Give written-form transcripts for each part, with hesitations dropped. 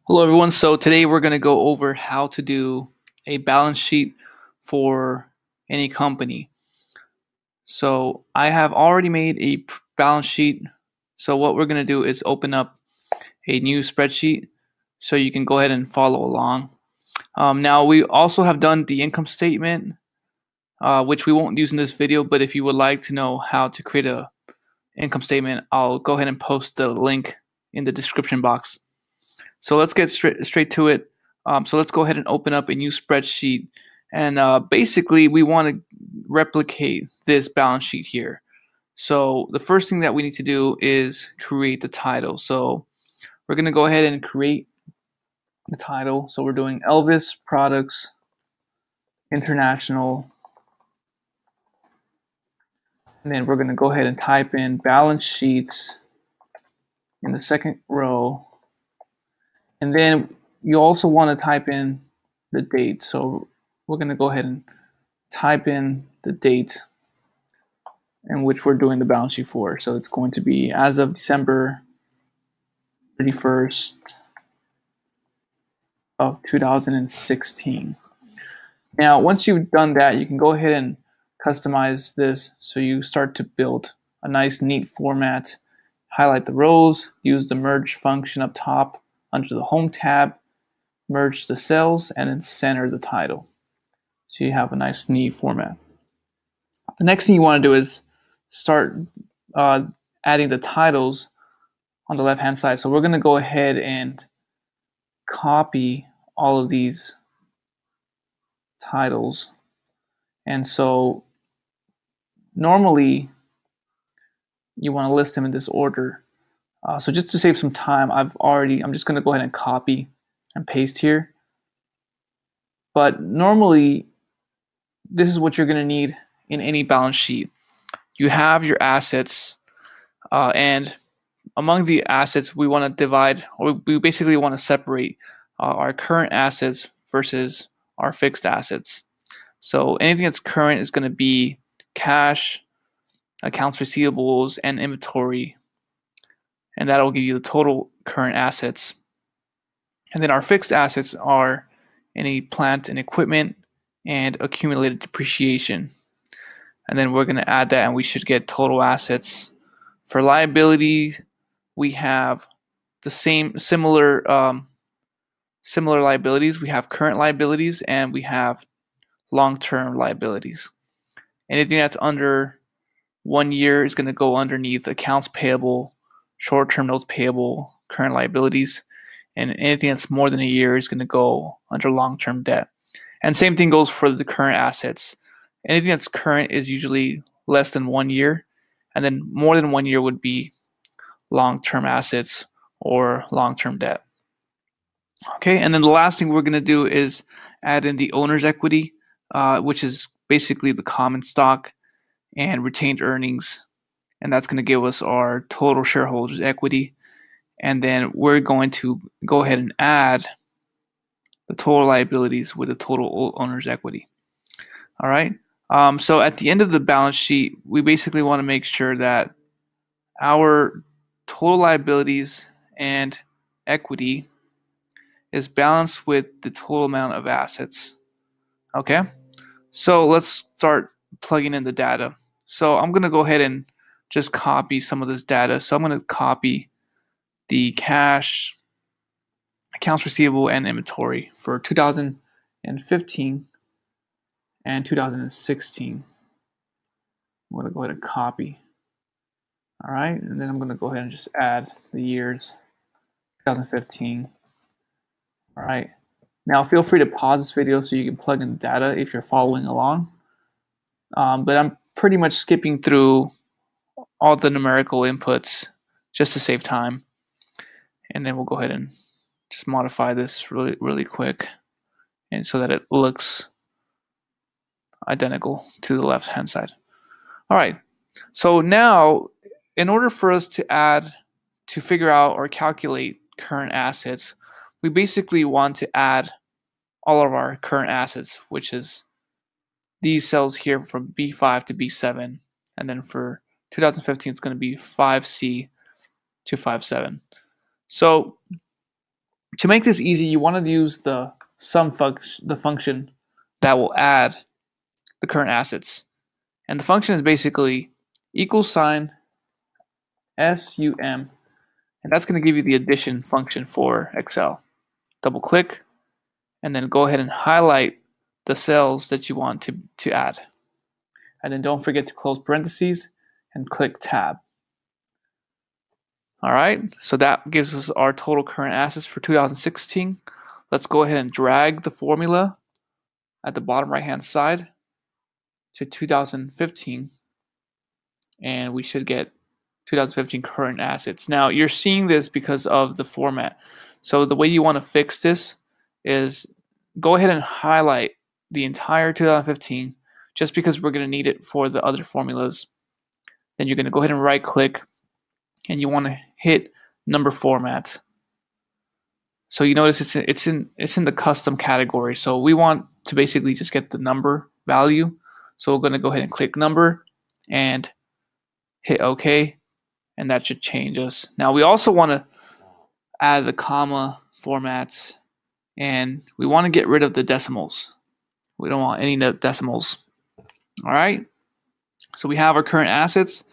Hello everyone. So today we're going to go over how to do a balance sheet for any company. So I have already made a balance sheet. So what we're going to do is open up a new spreadsheet so you can go ahead and follow along. Now we also have done the income statement, which we won't use in this video, but if you would like to know how to create a income statement, I'll go ahead and post the link in the description box. So let's get straight to it. So let's go ahead and open up a new spreadsheet. And basically, we want to replicate this balance sheet here. So the first thing that we need to do is create the title. So we're going to go ahead and create the title. So we're doing Elvis Products International. And then we're going to go ahead and type in balance sheets in the second row. And then you also want to type in the date. So we're going to go ahead and type in the date in which we're doing the balance sheet for. So it's going to be as of December 31st of 2016. Now, once you've done that, you can go ahead and customize this so you start to build a nice, neat format. Highlight the rows, use the merge function up top under the Home tab, merge the cells, and then center the title. So you have a nice, neat format. The next thing you want to do is start adding the titles on the left-hand side. So we're going to go ahead and copy all of these titles. And so normally you want to list them in this order. So just to save some time, I'm just going to go ahead and copy and paste here. But normally, this is what you're going to need in any balance sheet. You have your assets, and among the assets, we want to divide, or we basically want to separate our current assets versus our fixed assets. So anything that's current is going to be cash, accounts receivables, and inventory. And that'll give you the total current assets. And then our fixed assets are any plant and equipment and accumulated depreciation. And then we're going to add that and we should get total assets. For liabilities, we have the similar liabilities. We have current liabilities and we have long-term liabilities. Anything that's under 1 year is going to go underneath accounts payable, short-term notes payable, current liabilities, and anything that's more than a year is going to go under long-term debt. And same thing goes for the current assets. Anything that's current is usually less than 1 year, and then more than 1 year would be long-term assets or long-term debt. Okay, and then the last thing we're going to do is add in the owner's equity, which is basically the common stock and retained earnings, and that's going to give us our total shareholders equity. And then we're going to go ahead and add the total liabilities with the total owner's equity. All right. So at the end of the balance sheet, we basically want to make sure that our total liabilities and equity is balanced with the total amount of assets. Okay. So let's start plugging in the data. So I'm going to go ahead and just copy some of this data. So I'm going to copy the cash, accounts receivable, and inventory for 2015 and 2016. I'm going to go ahead and copy. All right, and then I'm going to go ahead and just add the years 2015. All right, now feel free to pause this video so you can plug in the data if you're following along. But I'm pretty much skipping through all the numerical inputs just to save time. And then we'll go ahead and just modify this really quick, and so that it looks identical to the left hand side. All right, so now in order for us to figure out or calculate current assets, we basically want to add all of our current assets, which is these cells here from B5 to B7, and then for 2015 it's going to be 5C to 5.7. So To make this easy, you want to use the function that will add the current assets. And the function is basically equals sign sum, and that's going to give you the addition function for Excel. Double click, and then go ahead and highlight the cells that you want to add. And then don't forget to close parentheses and click tab. All right, so that gives us our total current assets for 2016. Let's go ahead and drag the formula at the bottom right hand side to 2015, and we should get 2015 current assets. Now you're seeing this because of the format. So the way you want to fix this is go ahead and highlight the entire 2015 just because we're going to need it for the other formulas. Then you're going to go ahead and right click, and you want to hit number format. So you notice it's in the custom category. So we want to basically just get the number value. So we're going to go ahead and click number and hit OK, and that should change us. Now we also want to add the comma formats, and we want to get rid of the decimals. We don't want any decimals. All right. So we have our current assets.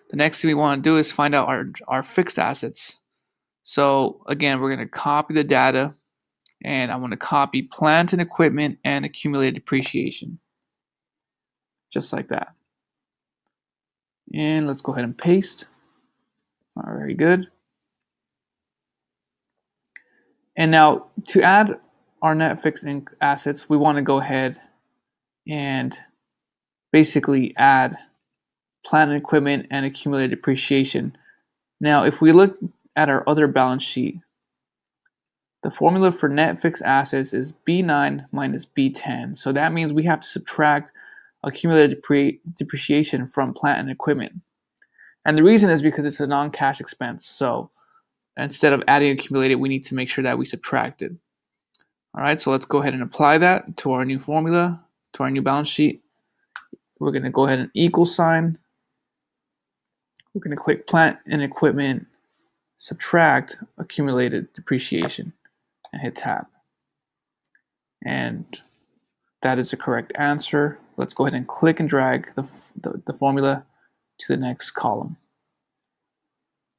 The next thing we want to do is find out our fixed assets. So again, we're going to copy the data, and I want to copy plant and equipment and accumulated depreciation. Just like that. And let's go ahead and paste. All right, very good. And now to add our net fixed assets, we want to go ahead and basically add plant and equipment and accumulated depreciation. Now, if we look at our other balance sheet, the formula for net fixed assets is B9 minus B10. So that means we have to subtract accumulated depreciation from plant and equipment. And the reason is because it's a non-cash expense. So instead of adding accumulated, we need to make sure that we subtract it. All right, so let's go ahead and apply that to our new formula, to our new balance sheet. We're going to go ahead and equal sign. We're going to click plant and equipment, subtract accumulated depreciation, and hit tab. And that is the correct answer. Let's go ahead and click and drag the formula to the next column.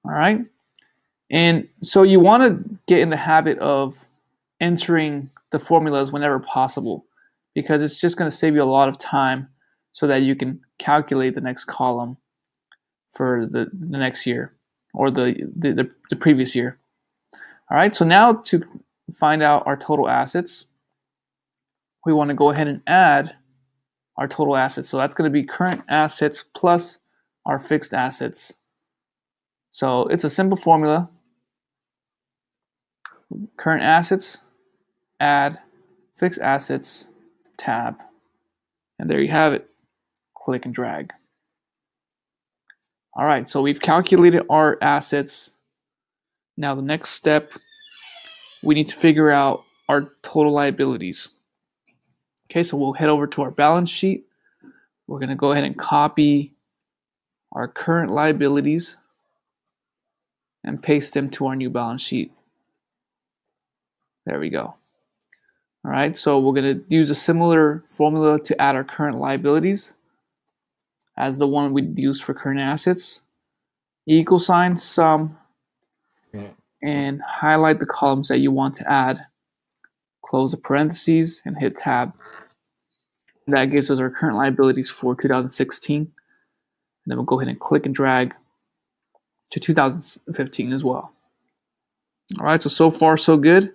All right. And so you want to get in the habit of entering the formulas whenever possible, because it's just going to save you a lot of time so that you can calculate the next column for the next year or the previous year. All right, so now to find out our total assets, we want to go ahead and add our total assets. So that's going to be current assets plus our fixed assets. So it's a simple formula. Current assets, add fixed assets, tab. And there you have it. Click and drag. All right, so we've calculated our assets. Now the next step, we need to figure out our total liabilities. Okay, so we'll head over to our balance sheet. We're going to go ahead and copy our current liabilities and paste them to our new balance sheet. There we go. All right, so we're going to use a similar formula to add our current liabilities as the one we used for current assets. Equal sign sum, and highlight the columns that you want to add. Close the parentheses and hit tab. That gives us our current liabilities for 2016. And then we'll go ahead and click and drag to 2015 as well. All right, so far so good.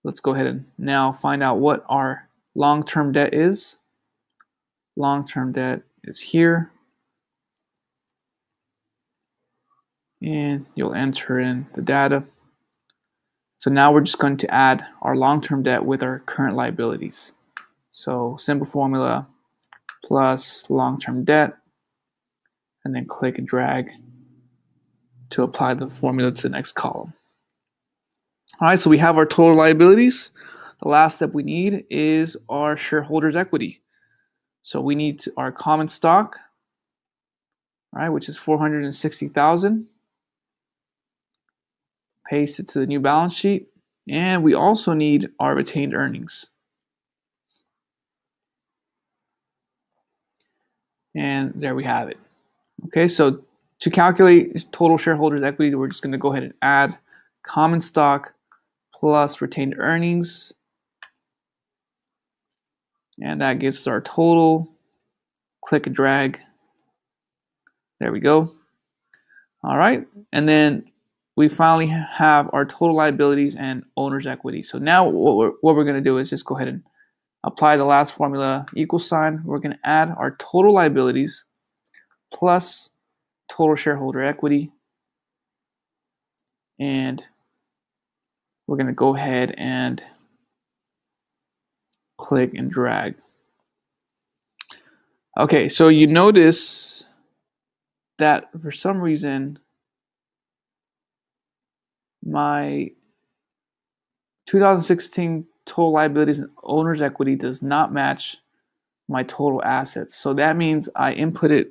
Let's go ahead and now find out what our long-term debt is. Long-term debt is here. And you'll enter in the data. So now we're just going to add our long-term debt with our current liabilities. So simple formula plus long-term debt, and then click and drag to apply the formula to the next column. All right, so we have our total liabilities. The last step we need is our shareholders' equity. So we need our common stock, all right, which is 460,000. Paste it to the new balance sheet, And we also need our retained earnings. And there we have it. Okay, so to calculate total shareholders' equity, we're just going to go ahead and add common stock plus retained earnings. And that gives us our total. Click and drag. There we go. All right, and then we finally have our total liabilities and owner's equity. So now what we're going to do is just go ahead and apply the last formula, equal sign. We're going to add our total liabilities plus total shareholder equity. And we're going to go ahead and click and drag. Okay, so you notice that for some reason my 2016 total liabilities and owner's equity does not match my total assets. So that means I inputted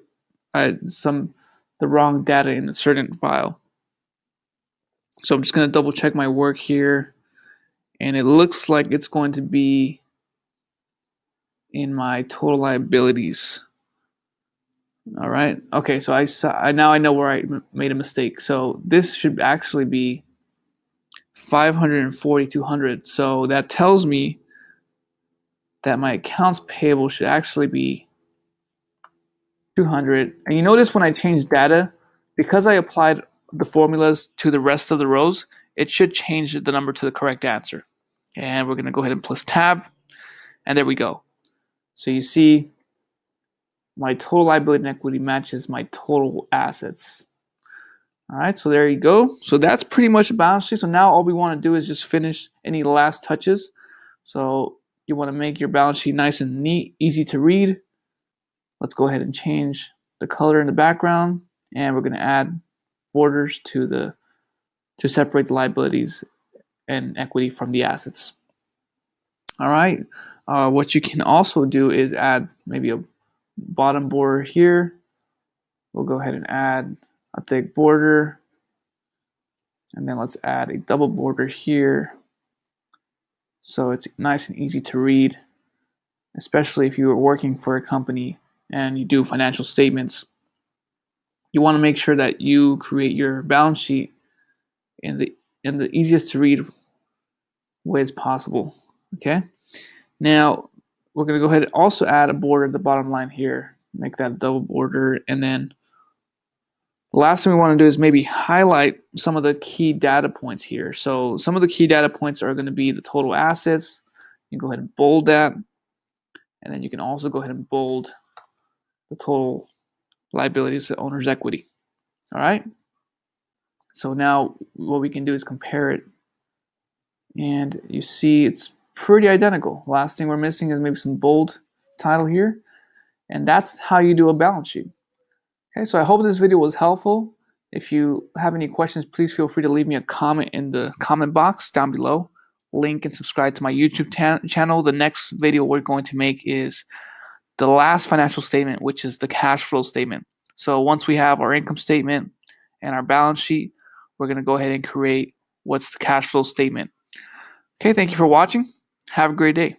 the wrong data in a certain file. So I'm just going to double check my work here, and it looks like it's going to be in my total liabilities. All right. Okay, so now I know where I made a mistake. So this should actually be 540,200. So that tells me that my accounts payable should actually be 200. And you notice when I change data, because I applied the formulas to the rest of the rows, it should change the number to the correct answer. And we're going to go ahead and plus tab, and there we go. So you see my total liability and equity matches my total assets. All right, so there you go. So that's pretty much a balance sheet. So now all we want to do is just finish any last touches. So you want to make your balance sheet nice and neat, easy to read. Let's go ahead and change the color in the background, and we're going to add borders to separate the liabilities and equity from the assets. All right. What you can also do is add maybe a bottom border here. We'll go ahead and add a thick border, and then let's add a double border here so it's nice and easy to read, especially if you are working for a company and you do financial statements. You want to make sure that you create your balance sheet in the easiest to read ways possible. Okay, now we're going to go ahead and also add a border at the bottom line here, make that a double border, and then the last thing we want to do is maybe highlight some of the key data points here. So some of the key data points are going to be the total assets. You can go ahead and bold that. And then you can also go ahead and bold the total liabilities, the owner's equity. All right. So now what we can do is compare it. And you see it's pretty identical. Last thing we're missing is maybe some bold title here. And that's how you do a balance sheet. Okay, so I hope this video was helpful. If you have any questions, please feel free to leave me a comment in the comment box down below. Link and subscribe to my YouTube channel. The next video we're going to make is the last financial statement, which is the cash flow statement. So once we have our income statement and our balance sheet, we're going to go ahead and create what's the cash flow statement. Okay, thank you for watching. Have a great day.